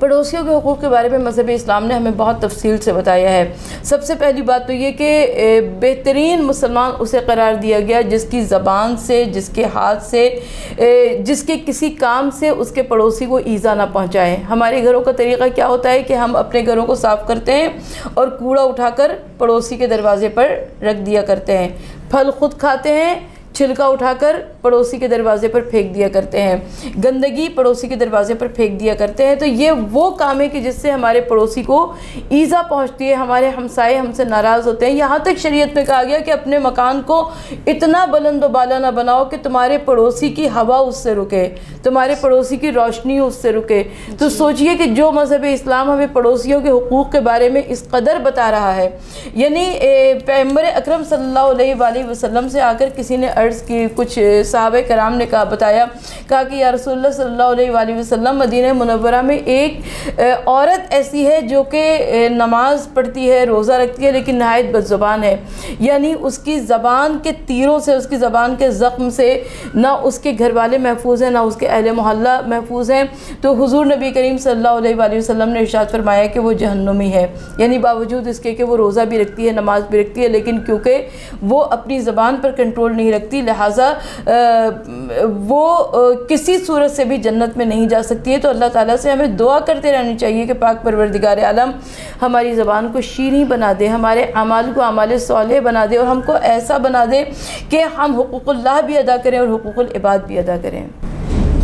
پڑوسیوں کے حقوق کے بارے میں مذہب اسلام نے ہمیں بہت تفصیل سے بتایا ہے۔ سب سے پہلی بات تو یہ کہ بہترین مسلمان اسے قرار دیا گیا جس کی زبان سے، جس کے ہاتھ سے، جس کے کسی کام سے اس کے پڑوسی کو ایذا نہ پہنچائے۔ ہمارے گھروں کا طریقہ کیا ہوتا ہے کہ ہم اپنے گھروں کو صاف کرتے ہیں اور کوڑا اٹھا کر پڑوسی کے دروازے پر رکھ دیا کرتے ہیں، پھل خود کھاتے ہیں، چھلکا اٹھا کر پڑوسی کے دروازے پر پھینک دیا کرتے ہیں، گندگی پڑوسی کے دروازے پر پھینک دیا کرتے ہیں۔ تو یہ وہ کام ہے کہ جس سے ہمارے پڑوسی کو ایذا پہنچتی ہے، ہمارے ہمسائے ہم سے ناراض ہوتے ہیں۔ یہاں تک شریعت میں کہا گیا کہ اپنے مکان کو اتنا بلند و بالا نہ بناؤ کہ تمہارے پڑوسی کی ہوا اس سے رکے، تمہارے پڑوسی کی روشنی اس سے رکے۔ تو سوچئے کہ جو مذہب اسلام ہمیں پڑوسیوں کے حقوق کے بارے میں اس قدر بتا رہا ہے، یعنی پیغمبر اکرم صلی اللہ علیہ وآلہ وسلم سے آ کر کسی نے عرض کی، کچھ صحابہ کرام نے کہا کہ یا رسول اللہ صلی اللہ علیہ وآلہ وسلم، مدینہ منورہ میں ایک عورت ایسی ہے جو کہ نماز پڑھتی ہے، روزہ رکھتی ہے، لیکن نہایت بد زبان ہے، یعنی اس کی زبان کے تیروں سے، اس کی زبان کے زخم سے نہ اس کے گھر والے محفوظ ہیں، نہ اس کے اہل محلہ محفوظ ہیں۔ تو حضور نبی کریم صلی اللہ علیہ وآلہ وسلم نے ارشاد فرمایا کہ وہ جہنمی ہے، یعنی باوجود اس کے کہ وہ روزہ بھی رکھتی ہے، نماز بھی رکھتی ہے، لیکن کیونکہ وہ اپنی زبان پر کنٹرول نہیں رکھتی، لہٰذا وہ کسی صورت سے بھی جنت میں نہیں جا سکتی ہے۔ تو اللہ تعالیٰ سے ہمیں دعا کرتے رہنی چاہیے کہ پاک پروردگار عالم ہماری زبان کو شیریں بنا دے، ہمارے اعمال کو اعمال صالح بنا دے، اور ہم کو ایسا بنا دے کہ ہم حقوق اللہ بھی ادا کریں اور حقوق العباد بھی ادا کریں۔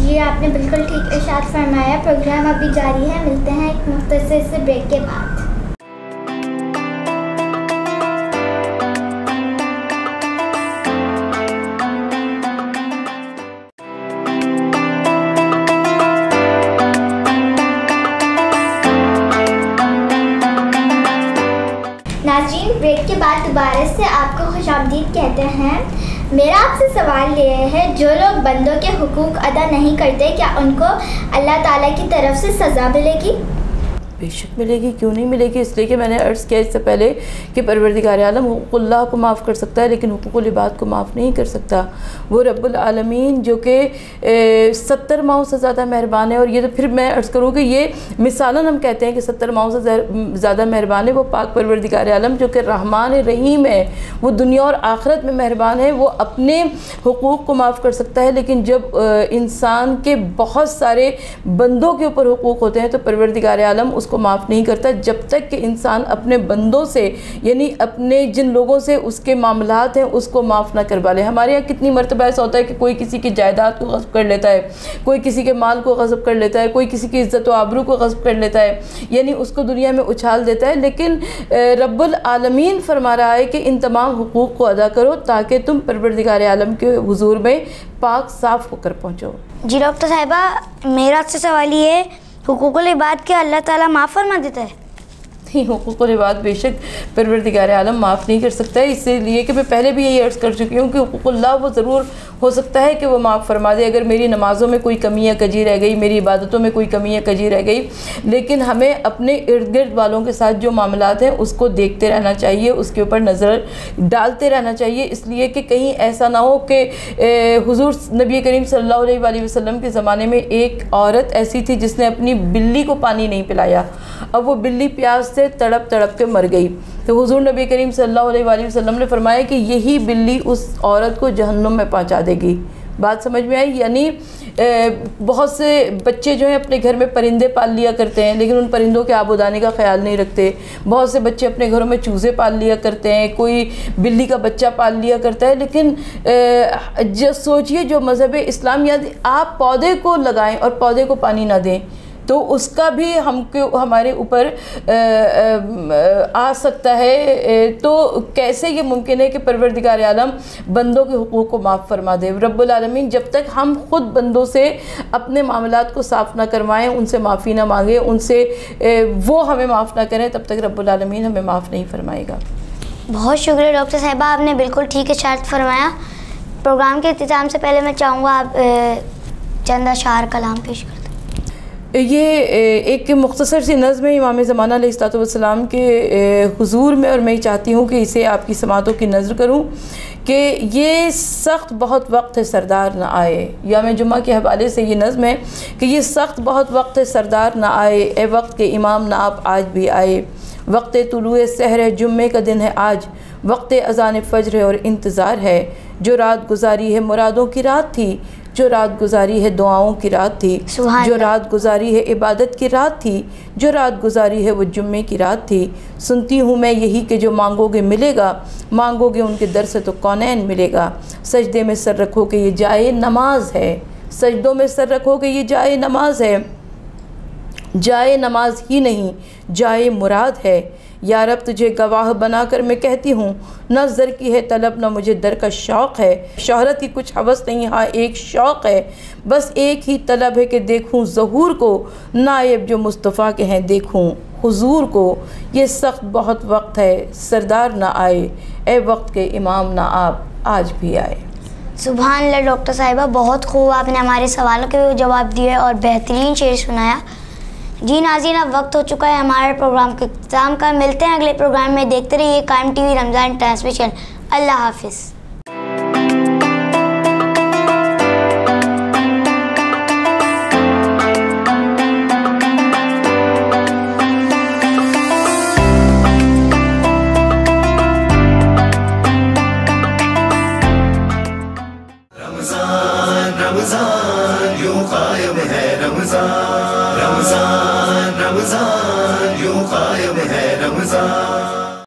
جی آپ نے بالکل ٹھیک ارشاد فرمایا۔ پروگرام ابھی جاری ہے، ملتے ہیں ایک مختصر سے بریک کے بعد۔ ناظرین، بریک کے بعد دوبارہ سے آپ کو خوش آمدید کہتے ہیں۔ میرا آپ سے سوال یہ ہے، جو لوگ بندوں کے حقوق ادا نہیں کرتے، کیا ان کو اللہ تعالیٰ کی طرف سے سزا ملے گی؟ بے شک ملے گی، کیوں نہیں ملے گی؟ اس لیے کہ میں نے عرض کیا اس سے پہلے کہ پروردگار عالم حقوق اللہ کو معاف کر سکتا ہے لیکن حقوق العباد کو معاف نہیں کر سکتا۔ وہ رب العالمین جو کہ 70 ماؤں سے زیادہ مہربان ہے، اور یہ تو پھر میں عرض کروں کہ یہ مثالاً ہم کہتے ہیں کہ 70 ماؤں سے زیادہ مہربان ہے۔ وہ پاک پروردگار عالم جو کہ رحمان رحیم ہے، وہ دنیا اور آخرت میں مہربان ہے، وہ اپنے حقوق کو معاف کر سکتا ہے، لیکن جب انسان کے بہت سارے بندوں کے اوپر حقوق ہوتے ہیں تو پروردگار عالم اس کو معاف نہیں کرتا جب تک کہ انسان اپنے بندوں سے، یعنی اپنے جن لوگوں سے اس کے معاملات ہیں، اس کو معاف نہ کروا لے۔ ہمارے یہاں کتنی مرتبہ ایسا ہوتا ہے کہ کوئی کسی کی جائیداد کو غصب کر لیتا ہے، کوئی کسی کے مال کو غصب کر لیتا ہے، کوئی کسی کی عزت و آبرو کو غصب کر لیتا ہے، یعنی اس کو دنیا میں اچھال دیتا ہے، لیکن رب العالمین فرما رہا ہے کہ ان تمام حقوق کو ادا کرو تاکہ تم پروردگار عالم کے حضور میں پاک صاف ہو کر پہنچو۔ جی ڈاکٹر صاحبہ، میرا آپ سے سوال یہ ہے، حقوق العباد کے اللہ تعالیٰ معاف فرما دیتا ہے؟ حقوق العباد بے شک پروردگار عالم معاف نہیں کر سکتا ہے، اس لیے کہ میں پہلے بھی یہی عرض کر چکی ہوں کہ حقوق اللہ وہ ضرور ہو سکتا ہے کہ وہ معاف فرما دے اگر میری نمازوں میں کوئی کمی یا کجی رہ گئی، میری عبادتوں میں کوئی کمی یا کجی رہ گئی، لیکن ہمیں اپنے ارد گرد والوں کے ساتھ جو معاملات ہیں اس کو دیکھتے رہنا چاہیے، اس کے اوپر نظر ڈالتے رہنا چاہیے، اس لیے کہ کہیں ایسا نہ ہو کہ حضور نبی کریم صلی اللہ علیہ وآلہ وسلم کے زمانے میں ایک عورت ایسی تھی جس نے اپنی بلی کو پانی نہیں پلایا، اب وہ بلی پیاس سے تڑپ تڑپ کے مر گئی، تو حضور نبی کریم صلی اللہ علیہ وآلہ وسلم نے فرمایا کہ یہی بلی اس عورت کو جہنم میں پہنچا دے گی۔ بات سمجھ میں آئی؟ یعنی بہت سے بچے جو ہیں اپنے گھر میں پرندے پال لیا کرتے ہیں لیکن ان پرندوں کے آب و دانے کا خیال نہیں رکھتے، بہت سے بچے اپنے گھروں میں چوزے پال لیا کرتے ہیں، کوئی بلی کا بچہ پال لیا کرتا ہے، لیکن جو سوچئے جو مذہب اسلام یعنی آپ پودے کو لگائیں اور پودے کو پانی نہ دیں تو اس کا بھی ہمارے اوپر آ سکتا ہے، تو کیسے یہ ممکن ہے کہ پروردگار عالم بندوں کے حقوق کو معاف فرما دے؟ رب العالمین جب تک ہم خود بندوں سے اپنے معاملات کو صاف نہ کروائیں، ان سے معافی نہ مانگیں، ان سے وہ ہمیں معاف نہ کریں، تب تک رب العالمین ہمیں معاف نہیں فرمائے گا۔ بہت شکریہ ڈاکٹر صاحبہ، آپ نے بالکل ٹھیک ارشاد فرمایا۔ پروگرام کے اختتام سے پہلے میں چاہوں گا آپ چند اشعار کلام پیش کر دیں۔ یہ ایک مختصر سی نظم ہے امام زمانہ علیہ الصلوۃ والسلام کے حضور میں، اور میں چاہتی ہوں کہ اسے آپ کی سماعتوں کی نظر کروں کہ یہ سخت بہت وقت ہے سردار نہ آئے، یوم جمعہ کے حوالے سے یہ نظم ہے کہ یہ سخت بہت وقت ہے سردار نہ آئے، اے وقت کے امام نہ آپ آج بھی آئے، وقت طلوع سحر ہے جمعے کا دن ہے آج، وقت اذان فجر ہے اور انتظار ہے، جو رات گزاری ہے مرادوں کی رات تھی، جو رات گزاری ہے دعاؤں کی رات تھی، جو رات گزاری ہے عبادت کی رات تھی، جو رات گزاری ہے وہ جمعے کی رات تھی، سنتی ہوں میں یہی کہ جو مانگو گے ملے گا، مانگو گے ان کے در سے تو کونین ملے گا، سجدے میں سر رکھو کہ یہ جائے نماز ہے، سجدوں میں سر رکھو کہ یہ جائے نماز ہے، جائے نماز ہی نہیں جائے مراد ہے، یا رب تجھے گواہ بنا کر میں کہتی ہوں، نہ زر کی ہے طلب نہ مجھے در کا شوق ہے، شہرت کی کچھ حوث نہیں ہاں ایک شوق ہے، بس ایک ہی طلب ہے کہ دیکھوں ظہور کو، نائب جو مصطفیٰ کے ہیں دیکھوں حضور کو، یہ سخت بہت وقت ہے سردار نہ آئے، اے وقت کے امام نہ آپ آج بھی آئے۔ سبحان اللہ ڈاکٹر صاحبہ، بہت خوب آپ نے ہمارے سوالوں کے جواب دیے اور بہترین شعر سنایا۔ جی ناظرین، اب وقت ہو چکا ہے ہمارے پروگرام کے اختتام کا، ملتے ہیں اگلے پروگرام میں، دیکھتے رہیے قائم ٹی وی رمضان ٹرانسمیشن۔ اللہ حافظ۔ رمضان یوں قائم ہے، رمضان یوں قائم ہے، رمضان